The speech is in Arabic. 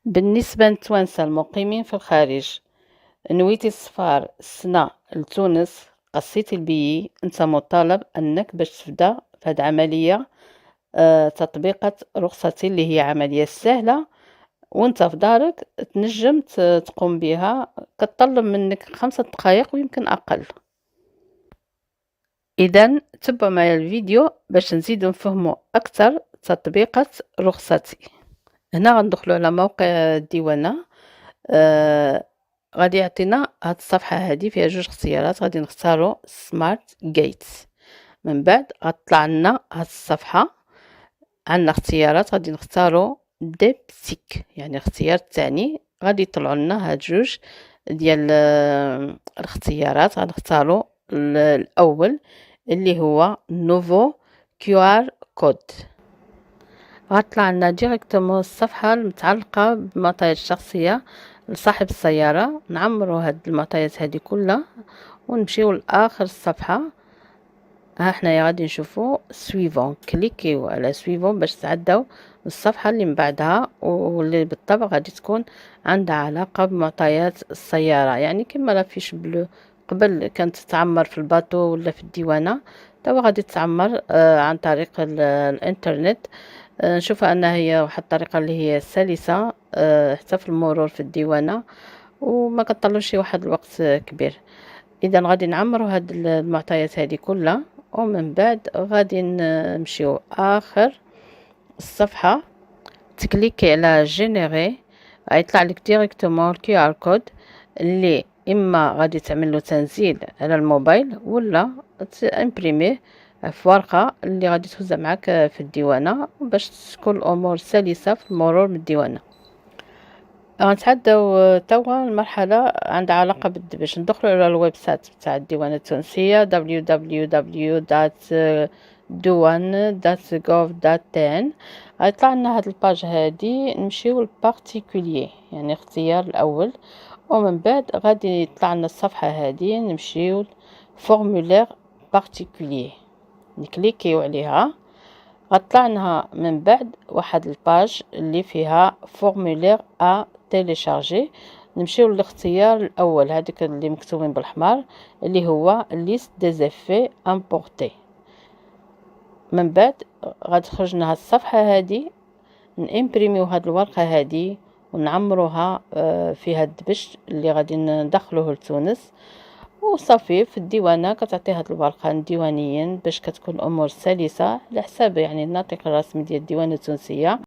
بالنسبة للتوانسة المقيمين في الخارج، نويتي السفر السنة لتونس، قصيتي البيي، انت مطالب انك باش تبدا في هاد العملية تطبيقة رخصتي اللي هي عملية سهلة وانت في دارك تنجم تقوم بها. كتطلب منك 5 دقائق ويمكن اقل. اذا تبعوا معايا الفيديو باش نزيدو نفهمو اكثر تطبيقة رخصتي. هنا غندخلو على موقع الديوانة. غادي يعطينا هاد الصفحة هادي فيها 2 اختيارات، غادي نختارو سمارت جيت. من بعد غطلع لنا هاد الصفحة، عندنا اختيارات غادي نختارو ديبسيك يعني الاختيار الثاني. غادي يطلعوا لنا هاد 2 ديال الاختيارات. غنختارو الاول اللي هو نوفو كيو ار كود. غطلع لنا ديريكتومون الصفحة المتعلقة بمعطيات الشخصية لصاحب السيارة. نعمرو هاد المعطيات هادي كلها ونمشيو لاخر الصفحة. ها حنايا غادي نشوفو سويفون، كليكيو على سويفون باش تعداو الصفحة اللي من بعدها واللي بالطبع غادي تكون عندها علاقة بمعطيات السيارة. يعني كما لا فيش بلو قبل كانت تتعمر في الباطو ولا في الديوانة، توا غادي تتعمر عن طريق الانترنت. نشوفها انها هي واحد الطريقة اللي هي سلسة حتى في المرور في الديوانة وما كطلبش واحد الوقت كبير. اذا غادي نعمرو هاد المعطيات هذه كلها ومن بعد غادي نمشيو اخر الصفحة، تكليكي على جينيري. غيطلع لك ديريكتومون الكي ار كود اللي اما غادي تعمل له تنزيل على الموبايل ولا تامبريميه في ورقة اللي غادي تهزها معك في الديوانة باش تكون الامور سلسة في المرور من الديوانة. غنتعداو توا المرحلة عندها علاقة باش ندخلو على الويب سايت تاع الديوانة التونسية www.douane.gov.tn. غيطلع لنا هاد الباج هادي، نمشيو لبارتيكوليي يعني اختيار الاول ومن بعد غادي يطلع لنا الصفحة هادي نمشيو فورمولير بارتيكوليي نكليكيو عليها. غطلع لنا من بعد واحد الباج اللي فيها فورمولير ا تيليشارجي. نمشيو للاختيار الاول هذيك اللي مكتوبين بالاحمر اللي هو ليست دي زيفي امبورتي. من بعد غادي تخرج لنا الصفحه هذه، نامبريميو هاد الورقه هذه ونعمروها في هاد الدبش اللي غادي ندخلوه لتونس وصافي. في الديوانه كتعطي هاد الورقه ديوانيا باش كتكون الامور سلسه على حساب يعني الناطق الرسمي ديال الديوانه التونسيه.